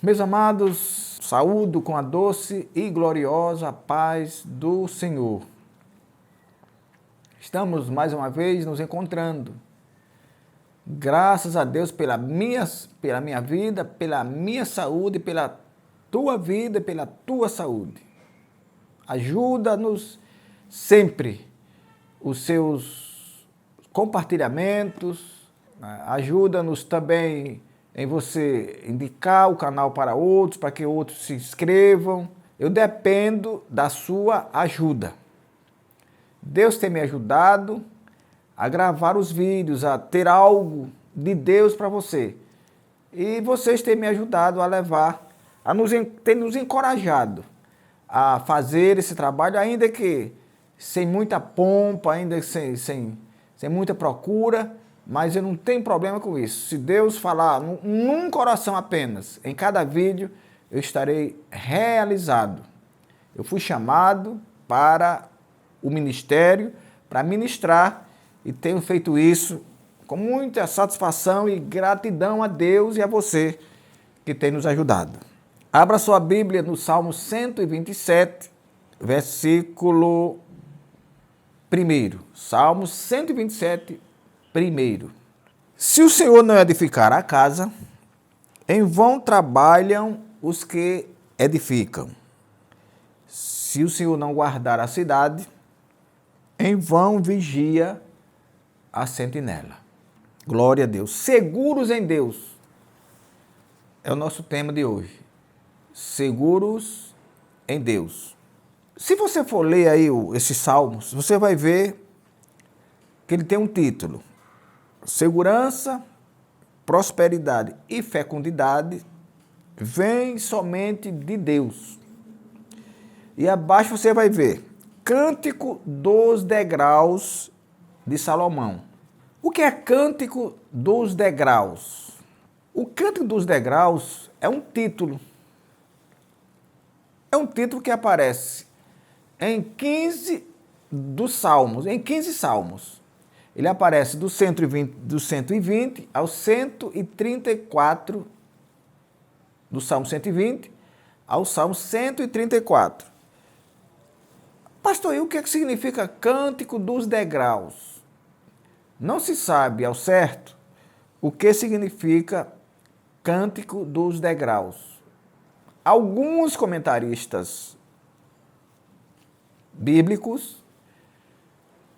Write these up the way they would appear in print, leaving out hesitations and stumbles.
Meus amados, saúdo com a doce e gloriosa paz do Senhor. Estamos mais uma vez nos encontrando. Graças a Deus pela minha vida, pela minha saúde, pela tua vida, pela tua saúde. Ajuda-nos sempre os seus compartilhamentos, ajuda-nos também em você indicar o canal para outros, para que outros se inscrevam. Eu dependo da sua ajuda. Deus tem me ajudado a gravar os vídeos, a ter algo de Deus para você. E vocês têm me ajudado a levar, têm nos encorajado a fazer esse trabalho, ainda que sem muita pompa, ainda sem muita procura, mas eu não tenho problema com isso. Se Deus falar num coração apenas, em cada vídeo, eu estarei realizado. Eu fui chamado para o ministério, para ministrar, e tenho feito isso com muita satisfação e gratidão a Deus e a você que tem nos ajudado. Abra sua Bíblia no Salmo 127, versículo 1. Salmo 127, 1. Se o Senhor não edificar a casa, em vão trabalham os que edificam. Se o Senhor não guardar a cidade, em vão vigia a sentinela. Glória a Deus. Seguros em Deus é o nosso tema de hoje. Seguros em Deus. Se você for ler aí esses salmos, você vai ver que ele tem um título: Segurança, prosperidade e fecundidade vêm somente de Deus. E abaixo você vai ver Cântico dos Degraus de Salomão. O que é Cântico dos Degraus? O Cântico dos Degraus é um título. É um título que aparece em 15 dos salmos, em 15 salmos. Ele aparece do 120 ao 134, do Salmo 120 ao Salmo 134. Pastor, e o que significa Cântico dos Degraus? Não se sabe ao certo o que significa Cântico dos Degraus. Alguns comentaristas bíblicos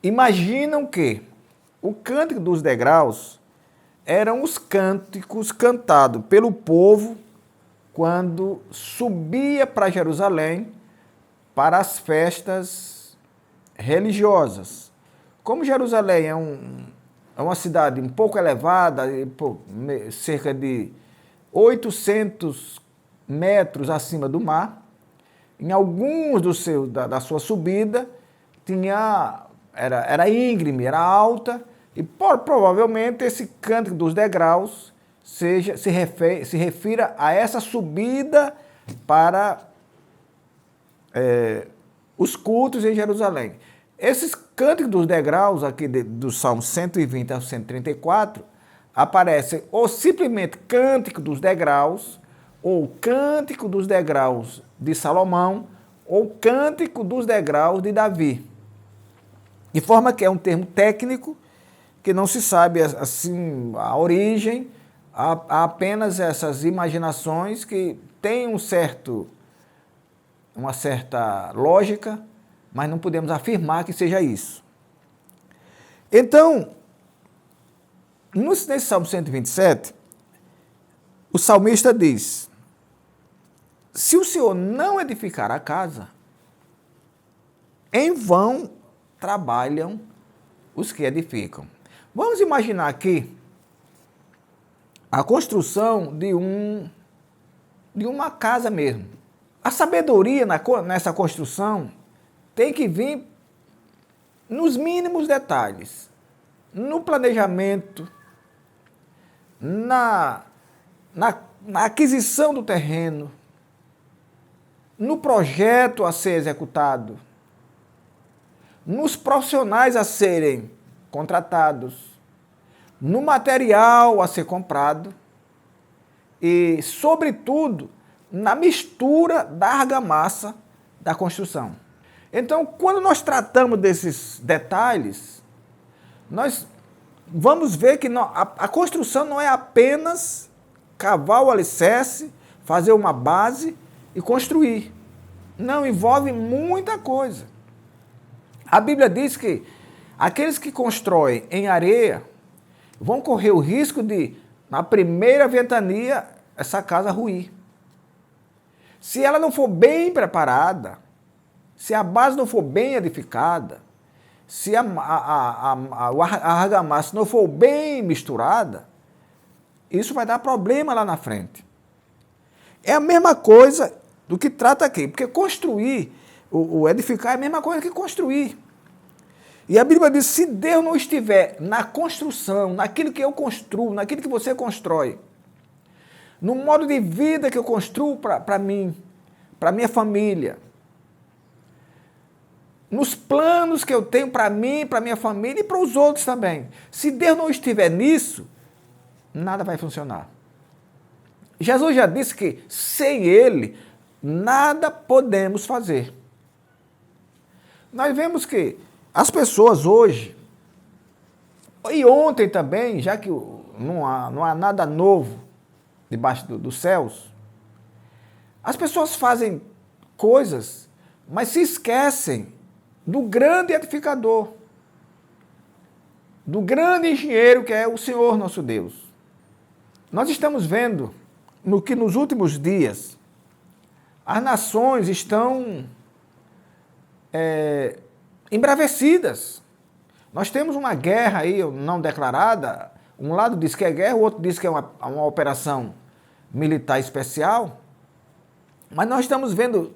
imaginam que o Cântico dos Degraus eram os cânticos cantados pelo povo quando subia para Jerusalém para as festas religiosas. Como Jerusalém é uma cidade um pouco elevada, cerca de 800 metros acima do mar, em alguns da sua subida era íngreme, era alta, e provavelmente esse Cântico dos Degraus se refira a essa subida para os cultos em Jerusalém. Esses Cânticos dos Degraus, aqui do Salmo 120 ao 134, aparecem ou simplesmente Cântico dos Degraus, ou Cântico dos Degraus de Salomão, ou Cântico dos Degraus de Davi. De forma que é um termo técnico que não se sabe assim a origem, há apenas essas imaginações que têm uma certa lógica, mas não podemos afirmar que seja isso. Então, nesse Salmo 127, o salmista diz: se o Senhor não edificar a casa, em vão trabalham os que edificam. Vamos imaginar aqui a construção de uma casa mesmo. A sabedoria nessa construção tem que vir nos mínimos detalhes, no planejamento, na aquisição do terreno, no projeto a ser executado, nos profissionais a serem contratados, no material a ser comprado e, sobretudo, na mistura da argamassa da construção. Então, quando nós tratamos desses detalhes, nós vamos ver que a construção não é apenas cavar o alicerce, fazer uma base e construir. Não, envolve muita coisa. A Bíblia diz que aqueles que constroem em areia vão correr o risco de, na primeira ventania, essa casa ruir. Se ela não for bem preparada, se a base não for bem edificada, se a argamassa não for bem misturada, isso vai dar problema lá na frente. É a mesma coisa do que trata aqui, porque construir, o edificar é a mesma coisa que construir. E a Bíblia diz, se Deus não estiver na construção, naquilo que eu construo, naquilo que você constrói, no modo de vida que eu construo para mim, para minha família, nos planos que eu tenho para mim, para minha família e para os outros também. Se Deus não estiver nisso, nada vai funcionar. Jesus já disse que sem Ele, nada podemos fazer. Nós vemos que as pessoas hoje, e ontem também, já que não há nada novo debaixo dos céus, as pessoas fazem coisas, mas se esquecem do grande edificador, do grande engenheiro que é o Senhor nosso Deus. Nós estamos vendo no que nos últimos dias as nações estão embravecidas. Nós temos uma guerra aí não declarada, um lado diz que é guerra, o outro diz que é uma operação militar especial, mas nós estamos vendo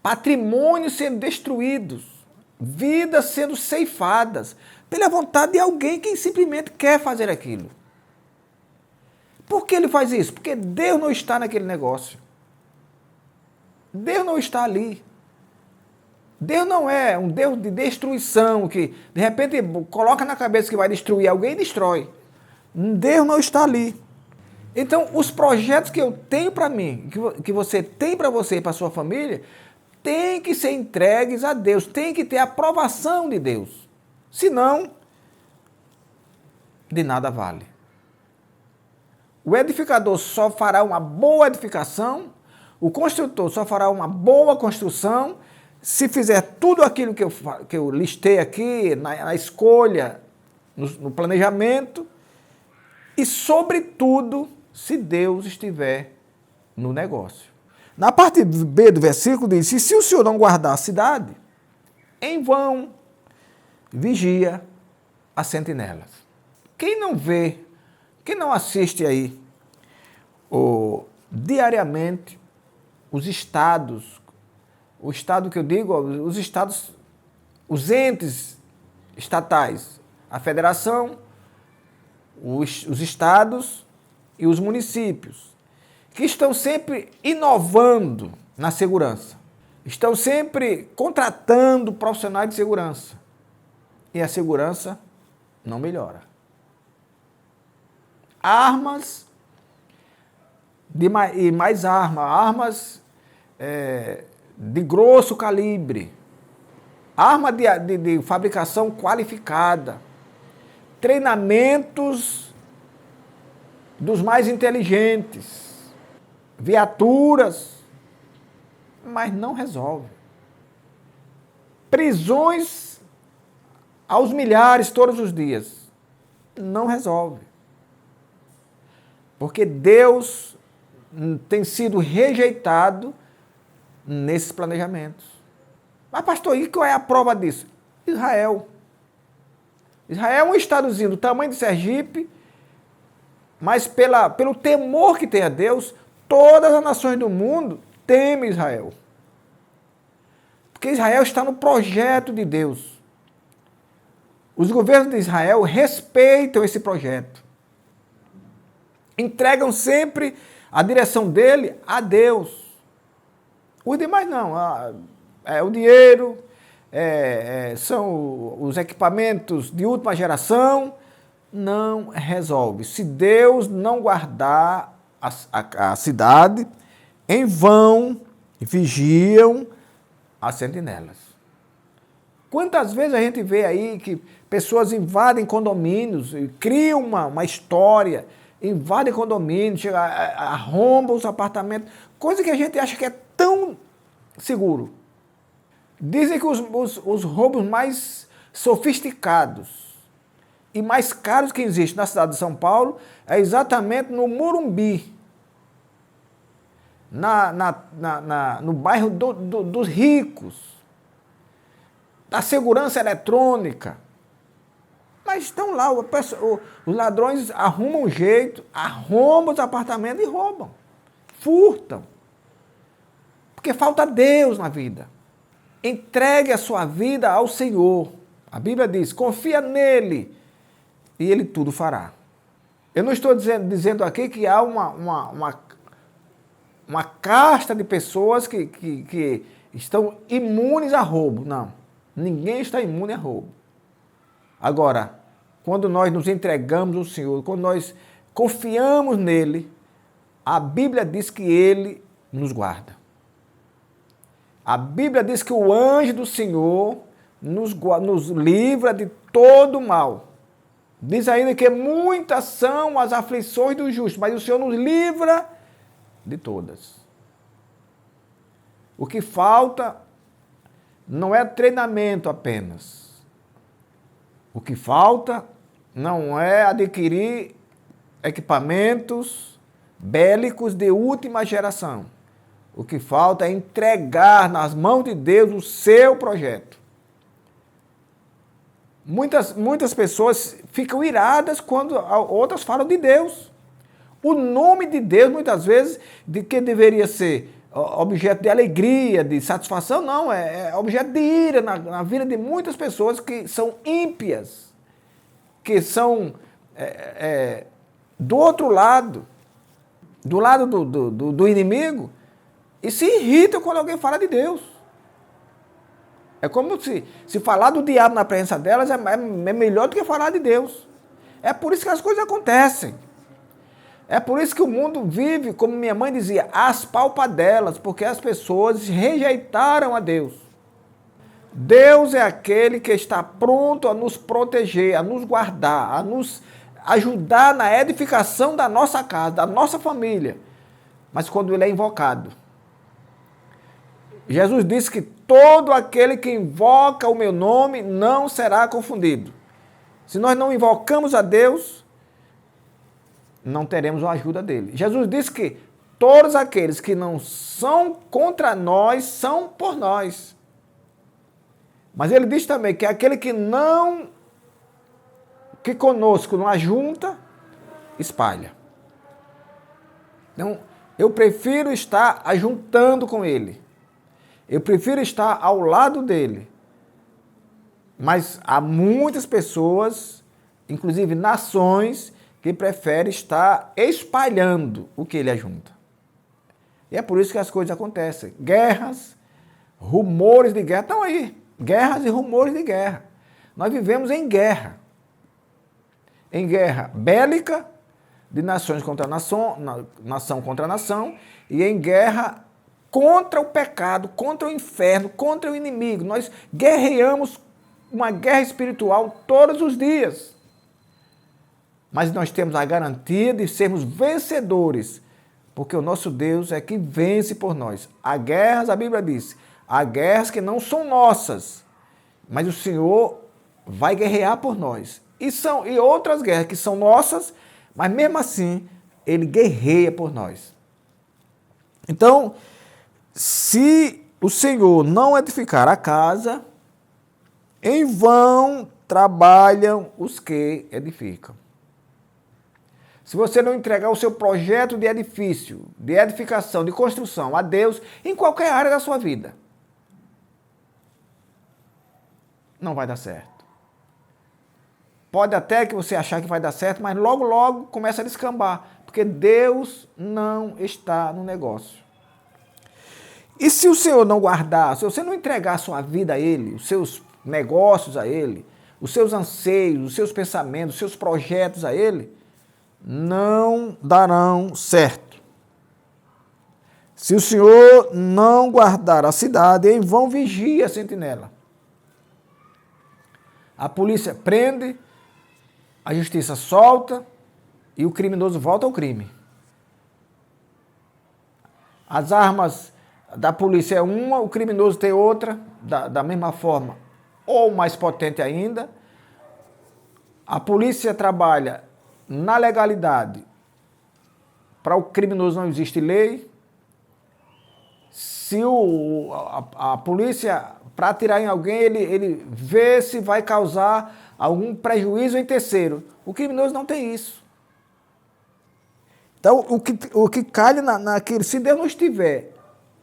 patrimônios sendo destruídos, vidas sendo ceifadas, pela vontade de alguém que simplesmente quer fazer aquilo. Por que ele faz isso? Porque Deus não está naquele negócio. Deus não está ali. Deus não é um Deus de destruição, que de repente coloca na cabeça que vai destruir alguém e destrói. Deus não está ali. Então, os projetos que eu tenho para mim, que você tem para você e para sua família, tem que ser entregues a Deus, tem que ter a aprovação de Deus. Senão, de nada vale. O edificador só fará uma boa edificação, o construtor só fará uma boa construção, se fizer tudo aquilo que eu listei aqui, na escolha, no planejamento, e, sobretudo, se Deus estiver no negócio. Na parte B do versículo diz, se o Senhor não guardar a cidade, em vão vigia as sentinelas. Quem não vê, quem não assiste aí diariamente os estados, o estado que eu digo, os estados, os entes estatais, a federação, os estados e os municípios, que estão sempre inovando na segurança, estão sempre contratando profissionais de segurança, e a segurança não melhora. Armas e mais armas de grosso calibre, arma de fabricação qualificada, treinamentos dos mais inteligentes, viaturas, mas não resolve. Prisões aos milhares todos os dias, não resolve. Porque Deus tem sido rejeitado nesses planejamentos. Mas, pastor, e qual é a prova disso? Israel. Israel é um estadozinho do tamanho de Sergipe, mas pelo temor que tem a Deus, todas as nações do mundo temem Israel. Porque Israel está no projeto de Deus. Os governos de Israel respeitam esse projeto. Entregam sempre a direção dele a Deus. Os demais não. É o dinheiro, são os equipamentos de última geração, não resolve. Se Deus não guardar a cidade, em vão vigiam as sentinelas. Quantas vezes a gente vê aí que pessoas invadem condomínios, criam uma história, invadem condomínios, arrombam os apartamentos, coisa que a gente acha que é tão seguro. Dizem que os roubos mais sofisticados e mais caros que existem na cidade de São Paulo é exatamente no Morumbi, no bairro dos ricos, da segurança eletrônica. Mas estão lá, os ladrões arrumam um jeito, arrombam os apartamentos e roubam, furtam. Porque falta Deus na vida. Entregue a sua vida ao Senhor. A Bíblia diz, confia nele e ele tudo fará. Eu não estou dizendo aqui que há uma casta de pessoas que estão imunes a roubo. Não, ninguém está imune a roubo. Agora, quando nós nos entregamos ao Senhor, quando nós confiamos nele, a Bíblia diz que ele nos guarda. A Bíblia diz que o anjo do Senhor nos livra de todo mal. Diz ainda que muitas são as aflições do justo, mas o Senhor nos livra de todas. O que falta não é treinamento apenas. O que falta não é adquirir equipamentos bélicos de última geração. O que falta é entregar nas mãos de Deus o seu projeto. Muitas pessoas ficam iradas quando outras falam de Deus. O nome de Deus, muitas vezes, de que deveria ser objeto de alegria, de satisfação, não, é objeto de ira na vida de muitas pessoas que são ímpias, que são do outro lado, do lado do inimigo, e se irritam quando alguém fala de Deus. É como se falar do diabo na presença delas é melhor do que falar de Deus. É por isso que as coisas acontecem. É por isso que o mundo vive, como minha mãe dizia, às palpadelas, porque as pessoas rejeitaram a Deus. Deus é aquele que está pronto a nos proteger, a nos guardar, a nos ajudar na edificação da nossa casa, da nossa família. Mas quando ele é invocado, Jesus disse que todo aquele que invoca o meu nome não será confundido. Se nós não invocamos a Deus, não teremos a ajuda dele. Jesus disse que todos aqueles que não são contra nós são por nós. Mas ele diz também que aquele que conosco não ajunta, espalha. Então, eu prefiro estar ajuntando com ele. Eu prefiro estar ao lado dele. Mas há muitas pessoas, inclusive nações, que preferem estar espalhando o que ele ajunta. E é por isso que as coisas acontecem. Guerras, rumores de guerra, estão aí. Guerras e rumores de guerra. Nós vivemos em guerra. Em guerra bélica, de nações contra nação contra nação, e em guerra contra o pecado, contra o inferno, contra o inimigo. Nós guerreamos uma guerra espiritual todos os dias. Mas nós temos a garantia de sermos vencedores, porque o nosso Deus é que vence por nós. Há guerras, a Bíblia diz, há guerras que não são nossas, mas o Senhor vai guerrear por nós. E outras guerras que são nossas, mas mesmo assim, Ele guerreia por nós. Então, se o Senhor não edificar a casa, em vão trabalham os que edificam. Se você não entregar o seu projeto de edifício, de edificação, de construção a Deus, em qualquer área da sua vida, não vai dar certo. Pode até que você achar que vai dar certo, mas logo, logo começa a descambar, porque Deus não está no negócio. E se o Senhor não guardar, se você não entregar a sua vida a Ele, os seus negócios a Ele, os seus anseios, os seus pensamentos, os seus projetos a Ele, não darão certo. Se o Senhor não guardar a cidade, em vão vigia a sentinela. A polícia prende, a justiça solta e o criminoso volta ao crime. As armas da polícia é uma, o criminoso tem outra, da mesma forma, ou mais potente ainda. A polícia trabalha na legalidade. Para o criminoso não existe lei. Se a polícia, para atirar em alguém, ele vê se vai causar algum prejuízo em terceiro. O criminoso não tem isso. Então, o que calha naquilo, se Deus não estiver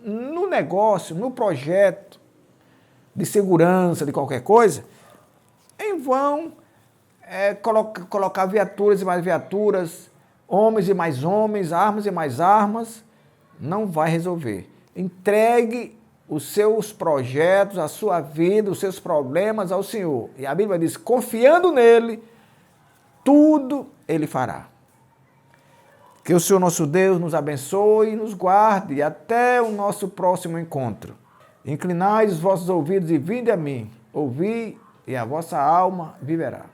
no negócio, no projeto de segurança, de qualquer coisa, em vão colocar viaturas e mais viaturas, homens e mais homens, armas e mais armas, não vai resolver. Entregue os seus projetos, a sua vida, os seus problemas ao Senhor. E a Bíblia diz, confiando nele, tudo ele fará. Que o Senhor nosso Deus nos abençoe e nos guarde e até o nosso próximo encontro. Inclinai os vossos ouvidos e vinde a mim. Ouvi e a vossa alma viverá.